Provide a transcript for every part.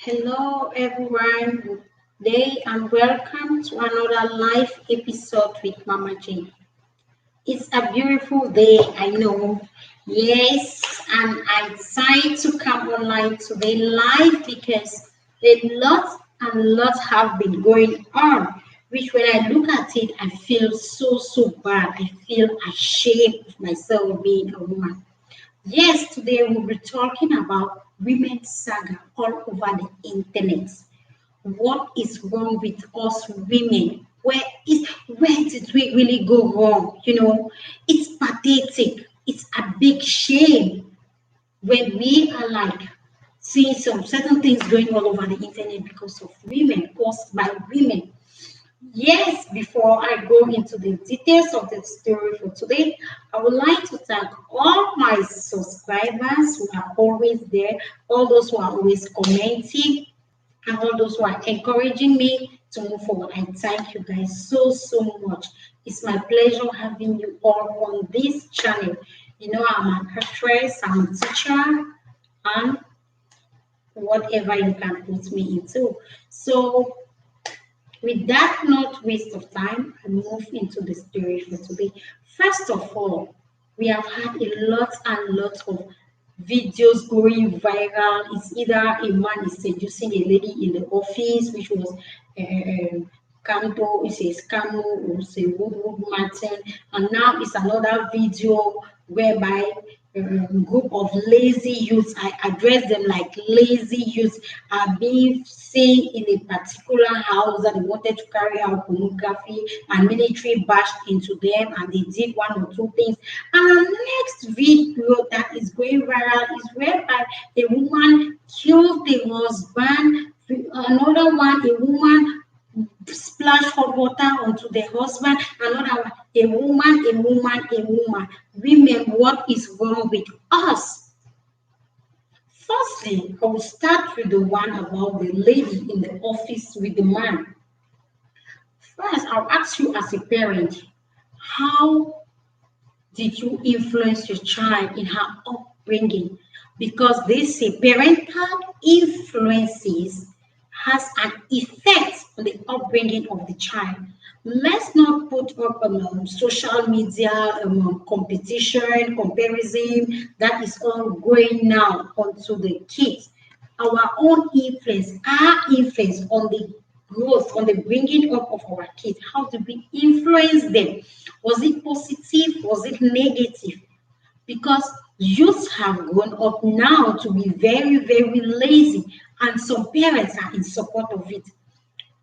Hello, everyone. Good day and welcome to another live episode with Mama Jane. It's a beautiful day, I know. Yes, and I decided to come online today live because a lot and lot have been going on. Which, when I look at it, I feel so bad. I feel ashamed of myself being a woman. Yes, today we'll be talking about women's saga all over the internet. What is wrong with us women? Where did we really go wrong? It's pathetic. It's a big shame when we are like seeing some certain things going all over the internet because of women, caused by women. Yes, before I go into the details of the story for today, I would like to thank all my subscribers who are always there, all those who are always commenting, and all those who are encouraging me to move forward. I thank you guys so much. It's my pleasure having you all on this channel. I'm an actress, I'm a teacher, and whatever you can put me into. So, with that not waste of time, I move into the story for today. First of all, we have had a lot of videos going viral. It's either a man is seducing a lady in the office, which was Kanto, it's a scam or it's a wood Martin, and now it's another video whereby group of lazy youths, I address them like lazy youths, are being seen in a particular house that they wanted to carry out pornography, and military bashed into them and they did one or two things. And the next video that is going viral is whereby a woman killed the husband, another one, a woman splash hot water onto the husband, another one, a woman. Women, what is wrong with us? Firstly, I will start with the one about the lady in the office with the man. First, I'll ask you as a parent, how did you influence your child in her upbringing? Because they say parental influences has an effect on the upbringing of the child. Let's not put up social media competition, comparison that is all going now onto the kids. Our own influence, our influence on the growth, on the bringing up of our kids. How do we influence them? Was it positive? Was it negative? Because youths have grown up now to be very lazy, and some parents are in support of it.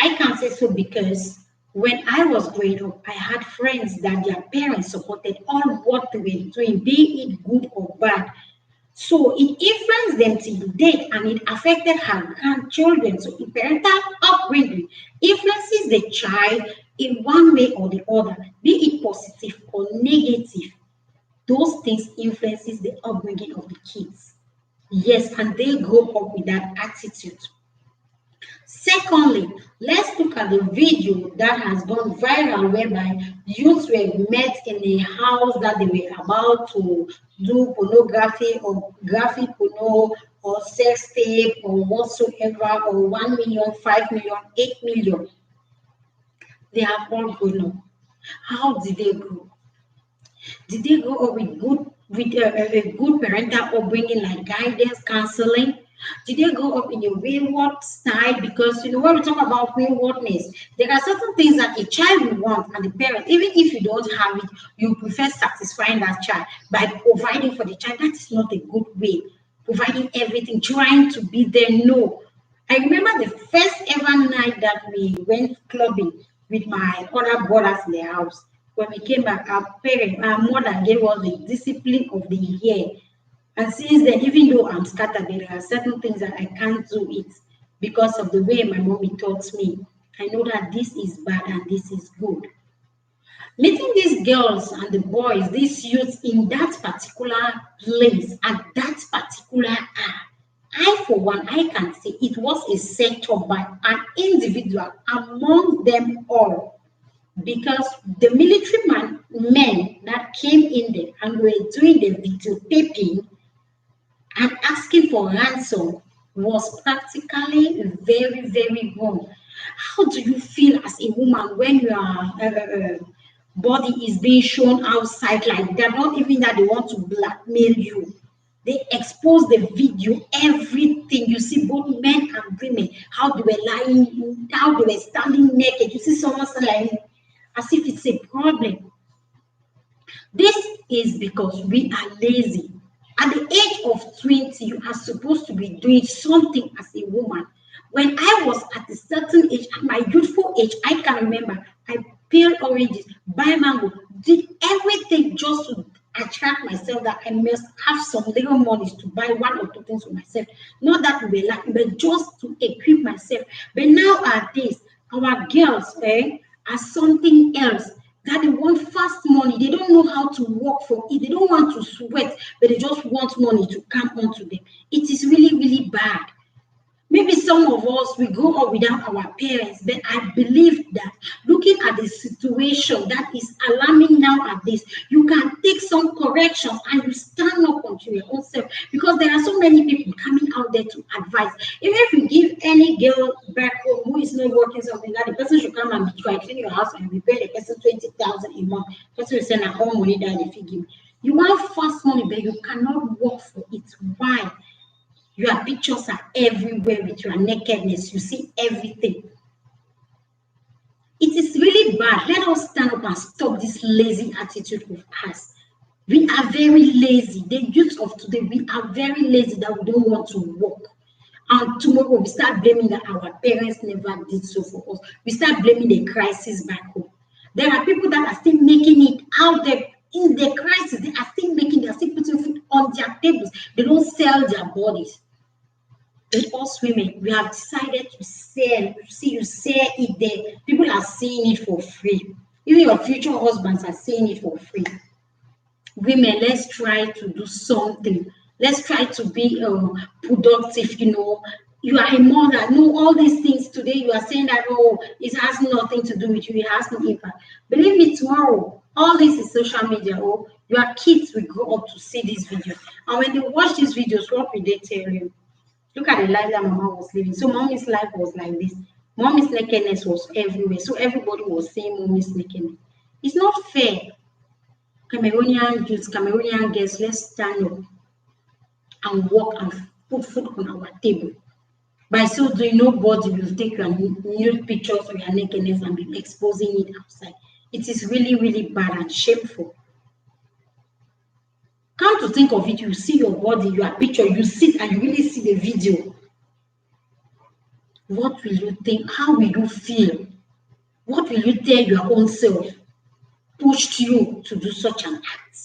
I can say so because when I was growing up, I had friends that their parents supported all what they were doing, be it good or bad. So it influenced them till date and it affected her grandchildren. So in parental upbringing influences the child in one way or the other, be it positive or negative. Those things influences the upbringing of the kids. Yes, and they grow up with that attitude. Secondly, let's look at the video that has gone viral whereby youths were met in a house that they were about to do pornography or graphic porno or sex tape or whatsoever, or 1 million, 5 million, 8 million. They have all grown up. How did they grow? Did they grow up with a good parental upbringing like guidance, counseling? Did they grow up in a wayward style? Because when we talk about waywardness, there are certain things that a child will want, and the parent, even if you don't have it, you prefer satisfying that child by providing for the child. That is not a good way. Providing everything, trying to be there. No. I remember the first ever night that we went clubbing with my other brothers in the house. When we came back, our mother gave us the discipline of the year. And since then, even though I'm scattered, there are certain things that I can't do it because of the way my mommy taught me. I know that this is bad and this is good. Meeting these girls and the boys, these youths in that particular place at that particular hour, I, for one, I can say it was a setup by an individual among them all, because the military men that came in there and were doing the videotaping and asking for ransom was practically very, very wrong. How do you feel as a woman when your body is being shown outside like that? Not even that they want to blackmail you. They expose the video, everything. You see both men and women, how they were lying, how they were standing naked. You see someone lying as if it's a problem. This is because we are lazy. At the age of 20, you are supposed to be doing something as a woman. When I was at a certain age, at my youthful age, I can remember I peeled oranges, buy mango, did everything just to attract myself that I must have some little money to buy one or two things for myself. Not that we were lacking, but just to equip myself. But nowadays, our girls are something else that they want fast money. They don't know how to work for it. They don't want to sweat, but they just want money to come onto them. It is really, really bad. Maybe some of us, we grow up without our parents, but I believe that looking at the situation that is alarming nowadays, you can take some corrections and you stand up onto your own self, because there are so many people coming out there to advise. Even if you give any girl back home who is not working something, that the person should come and be trying to clean your house and repair the person 20,000 a month. The person will send a home money that if you give. You want fast money, but you cannot work for it. Why? Your pictures are everywhere with your nakedness. You see everything. It is really bad. Let us stand up and stop this lazy attitude of us. We are very lazy. The youth of today, we are very lazy that we don't want to work. And tomorrow we start blaming that our parents never did so for us. We start blaming the crisis back home. There are people that are still making it out there in the crisis. They are still putting food on their tables. They don't sell their bodies. With us women, we have decided to sell. You sell it there. People are seeing it for free. Even your future husbands are seeing it for free. Women, let's try to do something. Let's try to be productive. You are a mother. No, all these things today, you are saying that, oh, it has nothing to do with you. It has no impact. Believe me, tomorrow, all this is social media. Oh, your kids will grow up to see this video. And when they watch these videos, what will they tell you? Look at the life that Mama was living. So Mommy's life was like this. Mommy's nakedness was everywhere. So everybody was saying Mommy's nakedness. It's not fair. Cameroonian youth, Cameroonian girls, let's stand up and work and put food on our table. By so doing, nobody will take your nude pictures of your nakedness and be exposing it outside. It is really, really bad and shameful. Come to think of it, you see your body, your picture, you sit and you really see the video. What will you think? How will you feel? What will you tell your own self pushed you to do such an act?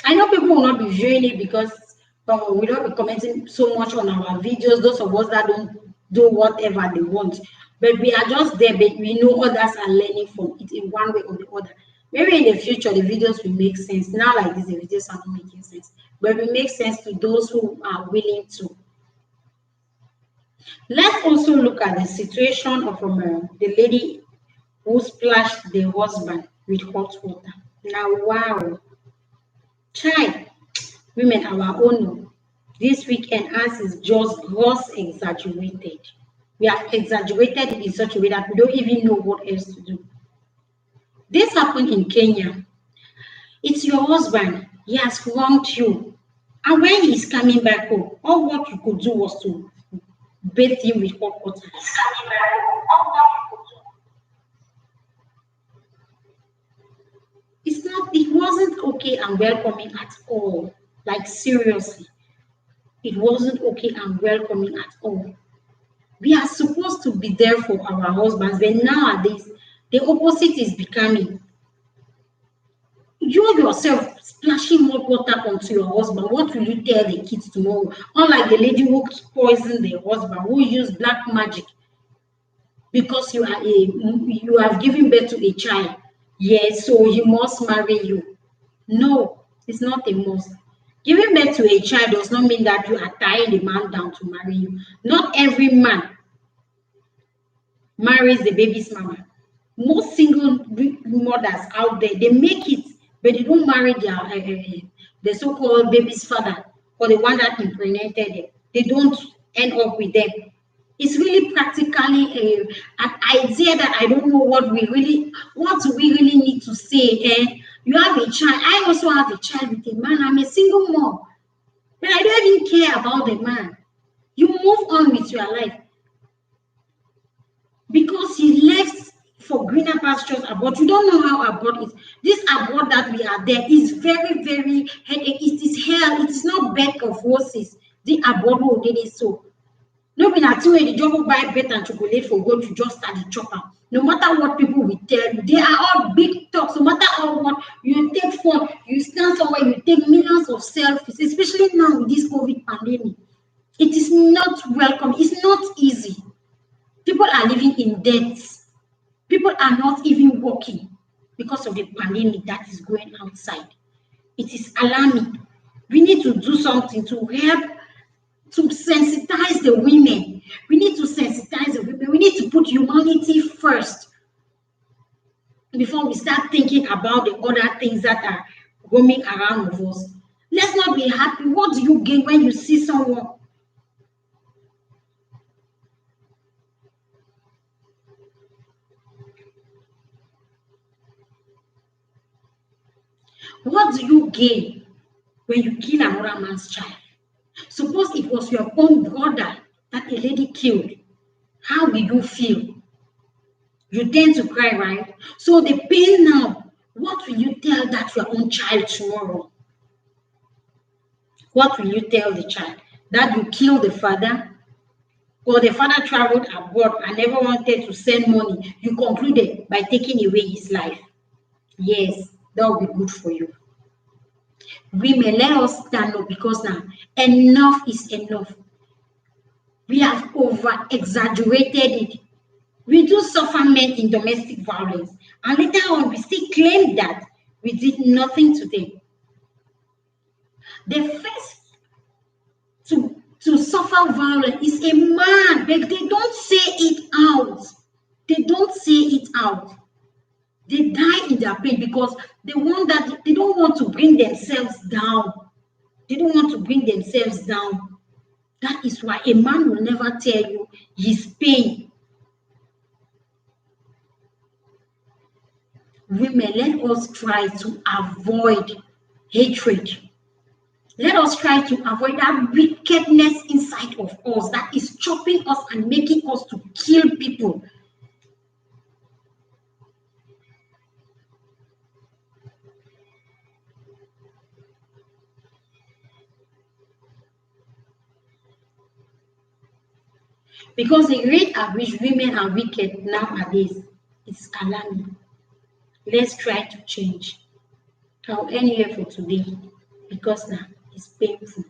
I know people will not be viewing it because we don't be commenting so much on our videos, those of us that don't do whatever they want. But we are just there, but we know others are learning from it in one way or the other. Maybe in the future, the videos will make sense. Now, like this, the videos are not making sense. But it will make sense to those who are willing to. Let's also look at the situation of the lady who splashed the husband with hot water. Now, wow. Child, women, our own. This weekend, us is just gross exaggerated. We have exaggerated it in such a way that we don't even know what else to do. This happened in Kenya. It's your husband. He has wronged you. And when he's coming back home, all what you could do was to bathe him with hot water. It wasn't okay and welcoming at all. Like seriously. It wasn't okay and welcoming at all. We are supposed to be there for our husbands, but nowadays the opposite is becoming. You yourself splashing hot water onto your husband. What will you tell the kids tomorrow? Unlike the lady who poisoned the husband, who used black magic because you have given birth to a child. Yes, so he must marry you. No, it's not a must. Giving birth to a child does not mean that you are tying the man down to marry you. Not every man marries the baby's mama. Most single mothers out there, they make it, but they don't marry their the so-called baby's father. or the one that impregnated them. They don't end up with them. It's really practically an idea that I don't know what we really need to say. You have a child. I also have a child with a man. I'm a single mom, but I don't even care about the man. You move on with your life because he left for greener pastures abroad. You don't know how abroad is. This abroad that we are there is very, very headache. It is hell. It is not bed of roses. The abroad who did it so. No be na way the job will buy bread and chocolate for God to just start the chopper. No matter what people will tell you, they are all big talks. No matter how what you take phone, you stand somewhere, you take millions of selfies, especially now with this COVID pandemic. It is not welcome. It's not easy. People are living in debt. People are not even working because of the pandemic that is going outside. It is alarming. We need to do something to help to sensitize the women. We need to sensitize the women. We need to put humanity first before we start thinking about the other things that are roaming around with us. Let's not be happy. What do you gain when you see someone? What do you gain when you kill another man's child? Suppose it was your own brother that a lady killed. How will you feel? You tend to cry, right? So the pain now, what will you tell that your own child tomorrow? What will you tell the child? That you killed the father? Or the father traveled abroad and never wanted to send money. You concluded by taking away his life. Yes, that will be good for you. Women, let us stand up because now enough is enough. We have over exaggerated it. We do suffer men in domestic violence, and later on we still claim that we did nothing to them. The first to suffer violence is a man, but they don't say it out. They don't say it out. They die in their pain because they don't want to bring themselves down. They don't want to bring themselves down. That is why a man will never tell you his pain. Women, let us try to avoid hatred. Let us try to avoid that wickedness inside of us that is chopping us and making us to kill people. Because the rate at which women are wicked nowadays is alarming. Let's try to change. I'll end here for today because now it's painful.